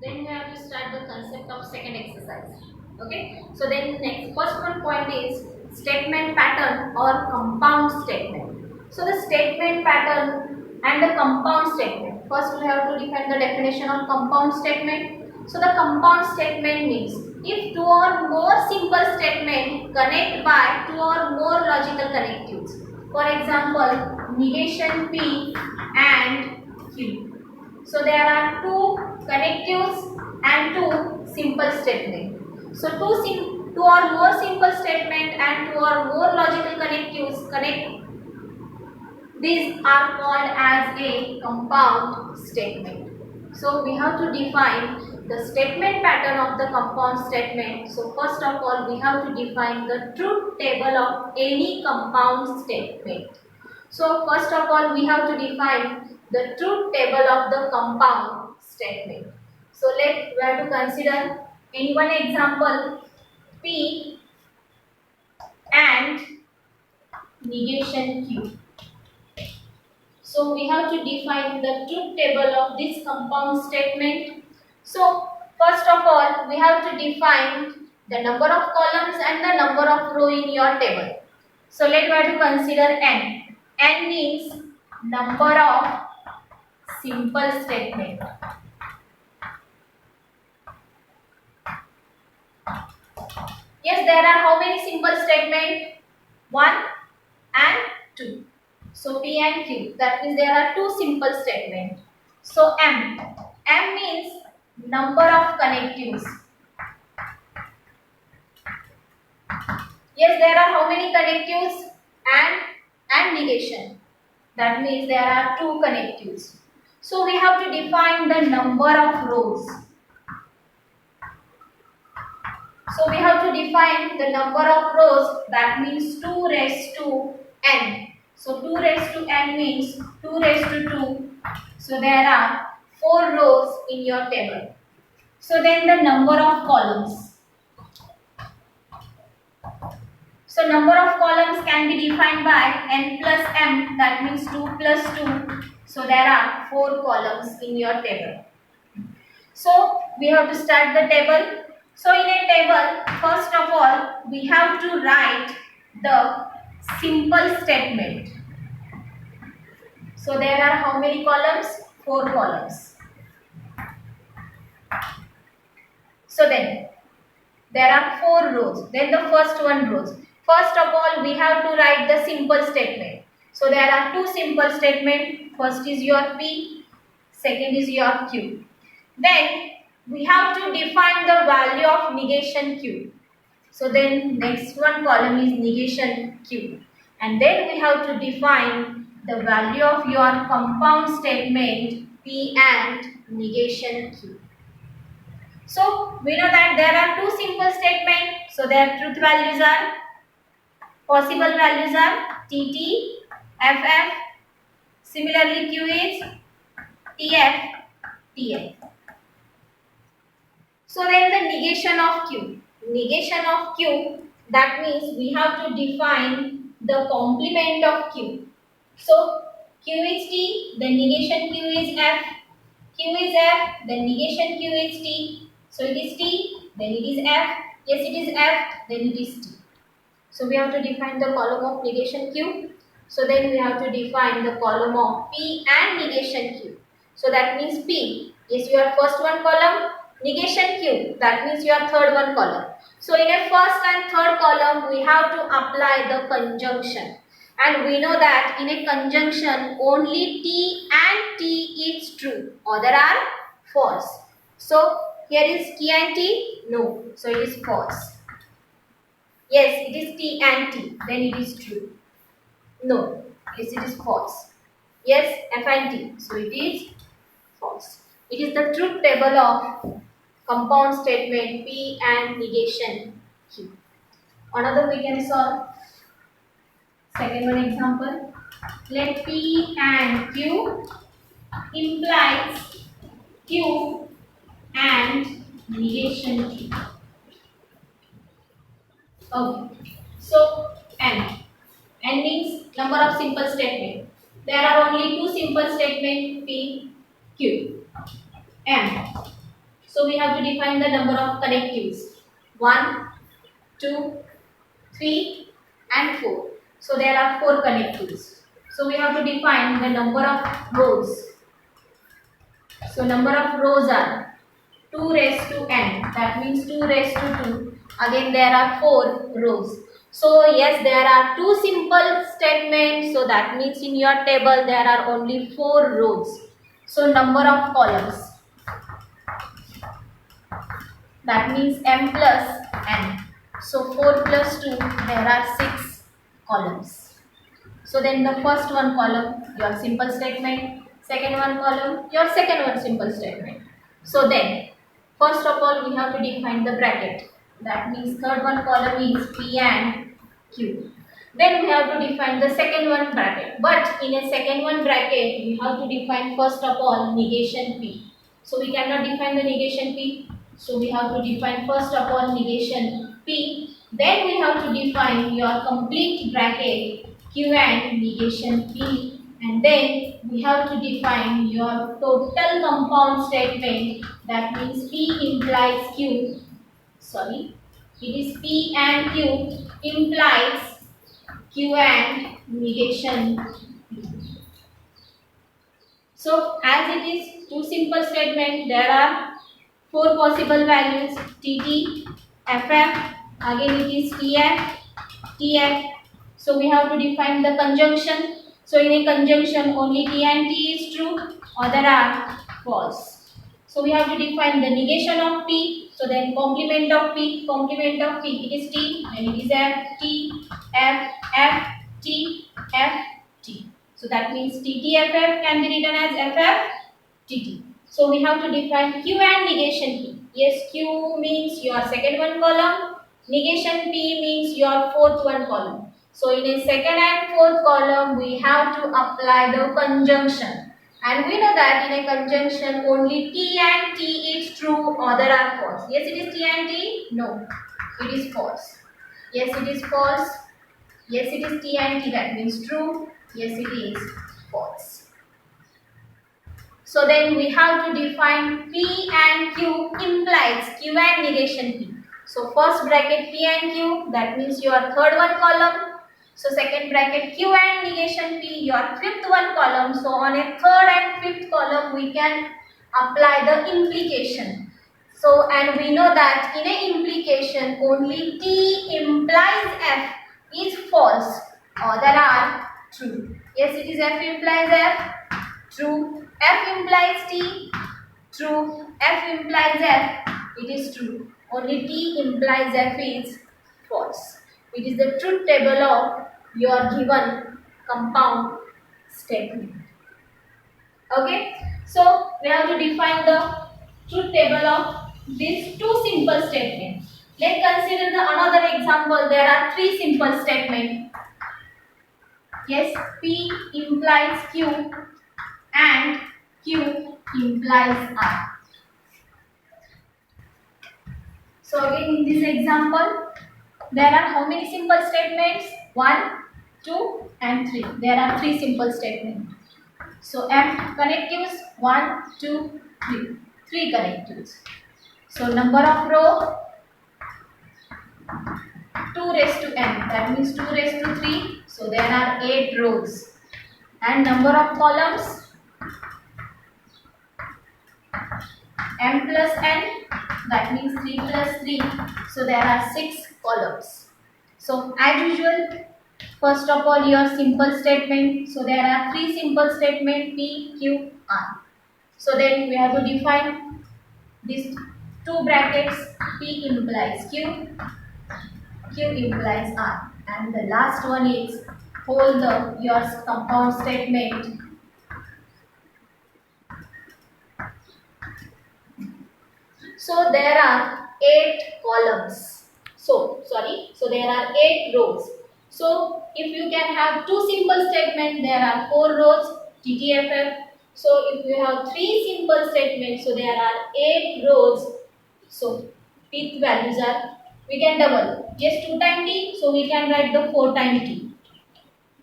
Then we have to start the concept of second exercise. Okay. So then next first one point is statement pattern or compound statement. So the statement pattern and the compound statement. First we have to define the definition of compound statement. So the compound statement means if two or more simple statements connect by two or more logical connectives. For example, negation P and Q. So there are two connectives and two simple statements. So two or more simple statement and two or more logical connectives connect. These are called as a compound statement. So we have to define the statement pattern of the compound statement. So first of all, we have to define the truth table of any compound statement. So first of all, we have to define the truth table of the compound statement. So we have to consider in one example P and negation Q. So we have to define the truth table of this compound statement. So first of all, we have to define the number of columns and the number of row in your table. So let's try to consider n. N means number of simple statement. Yes, there are how many simple statement? 1 and 2. So P and Q. That means there are two simple statements. So M. M means number of connectives. Yes, there are how many connectives? And negation. That means there are two connectives. So we have to define the number of rows. So we have to define the number of rows. That means 2 raised to n. So 2 raised to n means 2 raised to 2. So there are 4 rows in your table. So then the number of columns. So number of columns can be defined by n plus m. That means 2 plus 2. So there are 4 columns in your table. So we have to start the table. So in a table, first of all, we have to write the simple statement. So there are how many columns? 4 columns. So then there are 4 rows. Then the first one rows. First of all, we have to write the simple statement. So there are two simple statements. First is your P, second is your Q. Then we have to define the value of negation Q. So then next one column is negation Q. And then we have to define the value of your compound statement P and negation Q. So we know that there are two simple statements. So their truth values are, possible values are TT, FF. Similarly Q is TF, TF. So then the negation of Q. Negation of Q, that means we have to define the complement of Q. So Q is T, then negation Q is F. Q is F, then negation Q is T. So it is T, then it is F. Yes, it is F, then it is T. So we have to define the column of negation Q. So then we have to define the column of P and negation Q. So that means P is your first one column, negation Q, that means your third one column. So in a first and third column, we have to apply the conjunction. And we know that in a conjunction, only T and T is true, other are false. So here is T and T, no, so it is false. Yes, it is T and T, then it is true. No, yes, it is false. Yes, F and T, so it is false. It is the truth table of compound statement P and negation Q. Another we can solve. Second one example. Let P and Q implies Q and negation Q. Okay. So N. N means number of simple statements. There are only two simple statements P, Q. M. So we have to define the number of connectives. 1, 2, 3 and 4. So there are 4 connectives. So we have to define the number of rows. So number of rows are 2 raised to n. That means 2 raised to 2. Again there are 4 rows. So yes, there are 2 simple statements. So that means in your table there are only 4 rows. So number of columns. That means m plus n. So 4 plus 2, there are 6 columns. So then the first one column, your simple statement. Second one column, your second one simple statement. So then, first of all, we have to define the bracket. That means third one column is P and Q. Then we have to define the second one bracket. But in a second one bracket, we have to define first of all negation P. So we cannot define the negation P. So we have to define first of all negation P. Then we have to define your complete bracket Q and negation P, and then we have to define your total compound statement. That means P implies Q. Sorry, it is P and Q implies Q and negation P. So as it is two simple statements, there are 4 possible values: TT, FF. Again it is TF, TF. So we have to define the conjunction. So in a conjunction, only T and T is true, other are false. So we have to define the negation of P. So then complement of P, it is T, then it is F, T, F, F, T, F, T. So that means TTFF can be written as FF, TT. So we have to define Q and negation P. Yes, Q means your second one column, negation P means your fourth one column. So in a second and fourth column, we have to apply the conjunction. And we know that in a conjunction, only T and T is true, other are false. Yes, it is T and T. No, it is false. Yes, it is false. Yes, it is T and T. That means true. Yes, it is false. So then we have to define P and Q implies Q and negation P. So first bracket P and Q, that means your third one column. So second bracket Q and negation P, your fifth one column. So on a third and fifth column, we can apply the implication. So and we know that in a implication, only T implies F is false, other are true. Yes, it is F implies F, true. F implies T, true. F implies F, it is true. Only T implies F is false. It is the truth table of your given compound statement. Okay, so we have to define the truth table of these two simple statements. Let's consider another example. There are 3 simple statements. Yes, P implies Q and Q implies R. So again in this example, there are how many simple statements? 1, 2 and 3. There are 3 simple statements. So M connectives 1, 2, 3. 3 connectives. So number of row 2 raised to n. That means 2 raised to 3. So there are 8 rows. And number of columns m plus n, that means 3 plus 3. So there are 6 columns. So as usual, first of all your simple statement. So there are 3 simple statements P, Q, R. So then we have to define these 2 brackets. P implies Q, Q implies R. And the last one is hold your compound statement. So there are 8 columns. So there are 8 rows. So if you can have 2 simple statements, there are 4 rows, TTFF. So if you have 3 simple statements, so there are 8 rows. So pth values are, we can double. Yes, 2 times T, so we can write the 4 times T.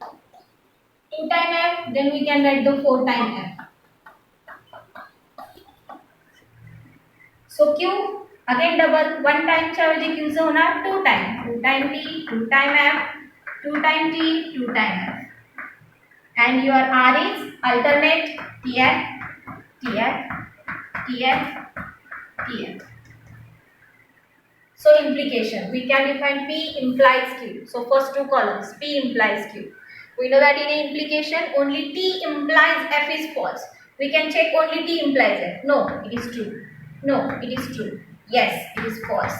2 times F, then we can write the 4 times F. So Q again double, 1 time च्या ऐवजी Q चं होणार 2 time, 2 time T, 2 time F, 2 time T, 2 time F. And your R is alternate TF, TF, TF, TF. So implication, we can define P implies Q. So first two columns, P implies Q. We know that in implication only T implies F is false. We can check only T implies F. No, it is true. No, it is true. Yes, it is false.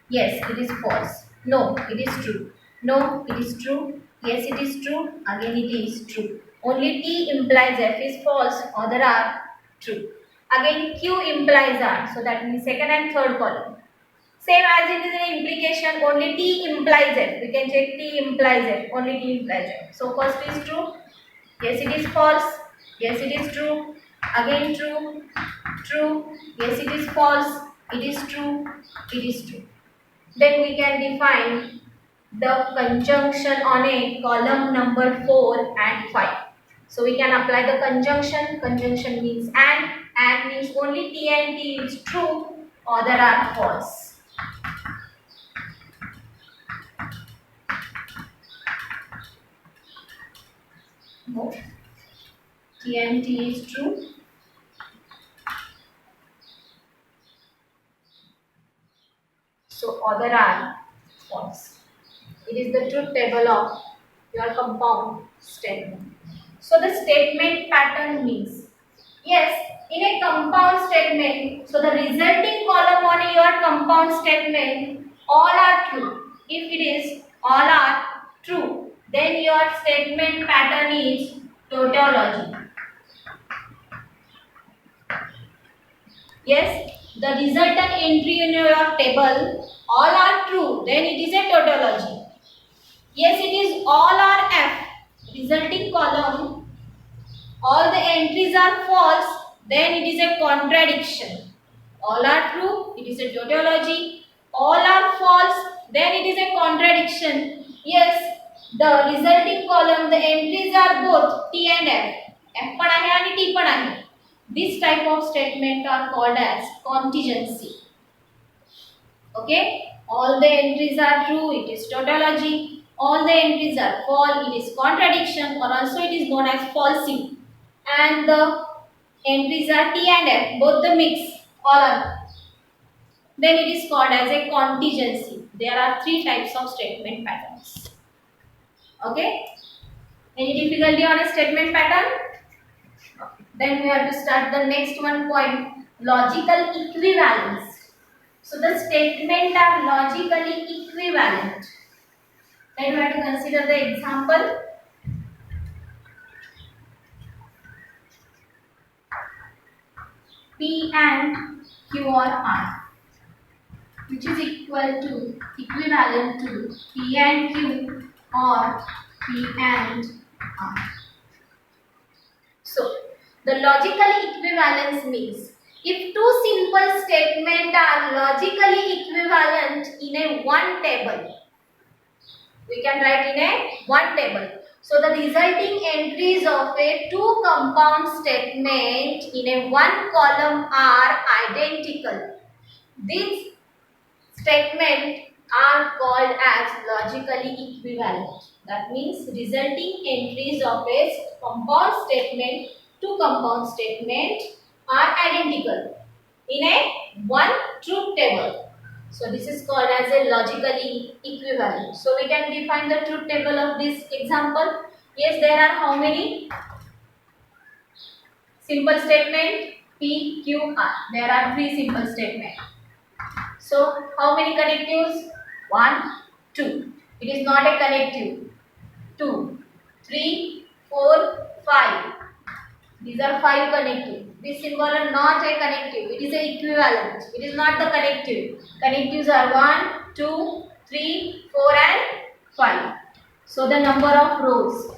Yes, it is false. No, it is true. No, it is true. Yes, it is true. Again, it is true. Only T implies F is false. Other are true. Again, Q implies R. So that means second and third column. Same as it is an implication, only T implies F. We can check T implies F. Only T implies F. So first is true. Yes, it is false. Yes, it is true. Again true. True. Yes, it is false. It is true. It is true. Then we can define the conjunction on a column number 4 and 5. So we can apply the conjunction. Conjunction means and means only T and T is true, other are false. No. T and T is true. So other are false. It is the truth table of your compound statement. So the statement pattern means, yes, in a compound statement, so the resulting column on your compound statement, all are true. If it is all are true, then your statement pattern is tautology. Yes, the resultant entry in your table, all are true, then it is a tautology. Yes, it is all are F, resulting column, all the entries are false, then it is a contradiction. All are true, it is a tautology. All are false, then it is a contradiction. Yes, the resulting column, the entries are both T and F. F पण आहे आणि T पण आहे. This type of statement are called as contingency. Okay, all the entries are true, it is tautology. All the entries are false, it is contradiction, or also it is known as falsity. And the entries are T and F, both the mix, all are. Then it is called as a contingency. There are three types of statement patterns. Okay, any difficulty on a statement pattern? Then we have to start the next one point, logical equivalence. So the statements are logically equivalent. Then we have to consider the example. P and Q or R, which is equivalent to P and Q or P and R. So the logical equivalence means if two simple statements are logically equivalent in a one table, we can write in a one table. So the resulting entries of a two compound statement in a one column are identical. These statements are called as logically equivalent. That means resulting entries of a compound statement, two compound statements are identical in a one truth table. So this is called as a logically equivalent. So we can define the truth table of this example. Yes, there are how many? Simple statement P, Q, R. There are three simple statements. So how many connectives? 1, 2. It is not a connective. 2, 3, 4, 5. These are 5 connectives. This symbol are not a connective. It is a equivalent. It is not the connective. Connectives are 1, 2, 3, 4 and 5. So the number of rows,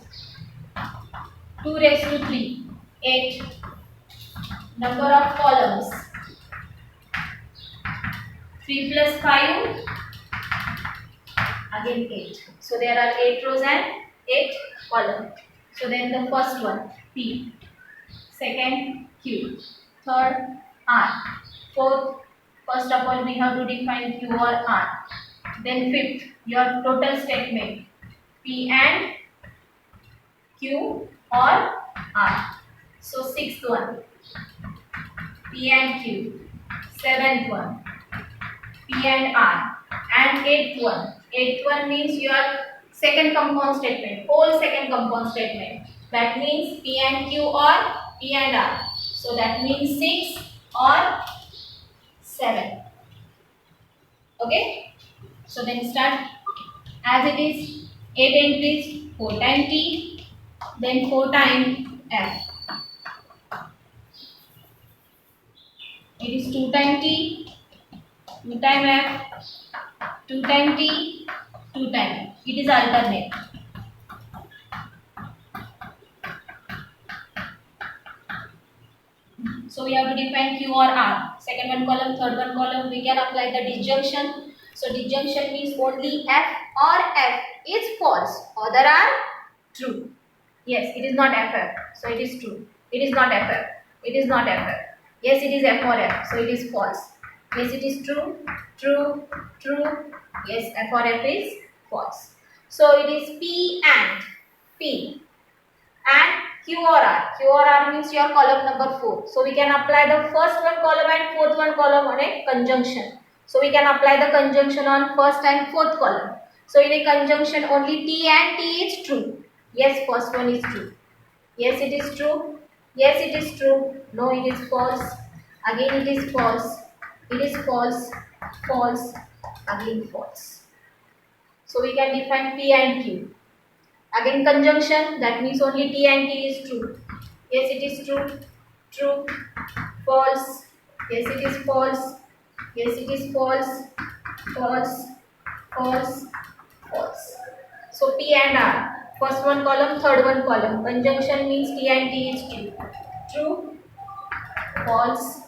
2 raised to 3, 8. Number of columns, 3 plus 5, again 8. So there are 8 rows and 8 columns. So then the first one, P. Second, Q. Third, R. Fourth, First of all, we have to define Q or R. Then fifth, your total statement P and Q or R. So sixth one, P and Q. Seventh one, P and R. And eighth one. Eighth one means your second compound statement, whole second compound statement. That means P and Q or P and R. So that means 6 or 7. Okay. So then start. As it is 8 entries, 4 times T, then 4 times F. It is 2 times T, 2 times F, 2 times T, 2 times. It is alternate. So we have to define Q or R. Second one column, third one column, we can apply the disjunction. So disjunction means only F or F is false, other are true. Yes, it is not FF, so it is true. It is not FF, it is not FF. Yes, it is F or F, so it is false. Yes, it is true, true, true. Yes, F or F is false. So it is P and Q or R. Q or R means your column number 4. So we can apply the first one column and fourth one column on a conjunction. So we can apply the conjunction on first and fourth column. So in a conjunction only T and T is true. Yes, first one is true. Yes, it is true. Yes, it is true. No, it is false. Again it is false. It is false. False. Again false. So we can define P and Q. Again conjunction, that means only T and T is true. Yes, it is true. True. False. Yes, it is false. Yes, it is false. False. False. False. So P and R. First one column, third one column. Conjunction means T and T is true. True. False.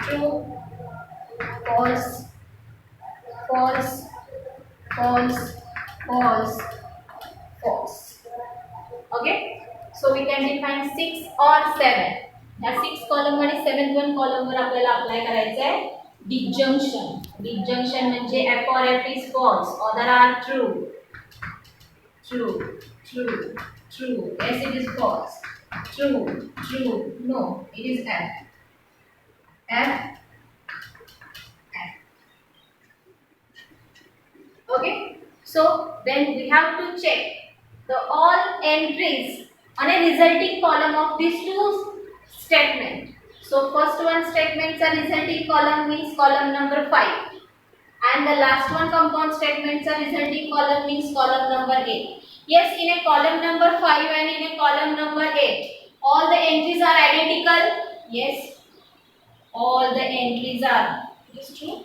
True. False. False. False. False. False. Okay. So we can define 6 or 7. या 6 column आणि 7th one column वर आपल्याला apply करायचं आहे disjunction. Disjunction म्हणजे F or F is false, other are true. True, true, true. Yes, it is false. True, true. No, it is F. F, F. Okay. So then we have to check the all entries on a resulting column of these two statements. So first one statements are resulting column means column number 5, and the last one compound statements are resulting column means column number 8. Yes, in a column number 5 and in a column number 8, all the entries are identical. Yes, all the entries are. It is true.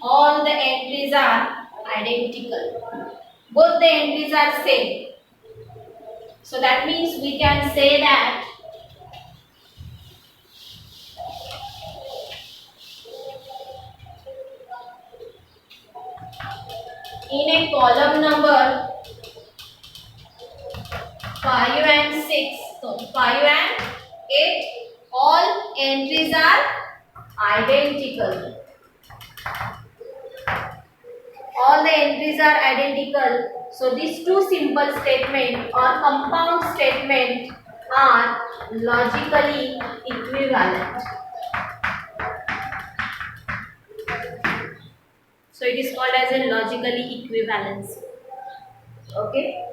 All the entries are identical. Both the entries are same. So that means we can say that in a column number 5 and 6, so 5 and 8, all entries are identical. All the entries are identical. So these two simple statements or compound statements are logically equivalent. So it is called as a logically equivalence. Okay.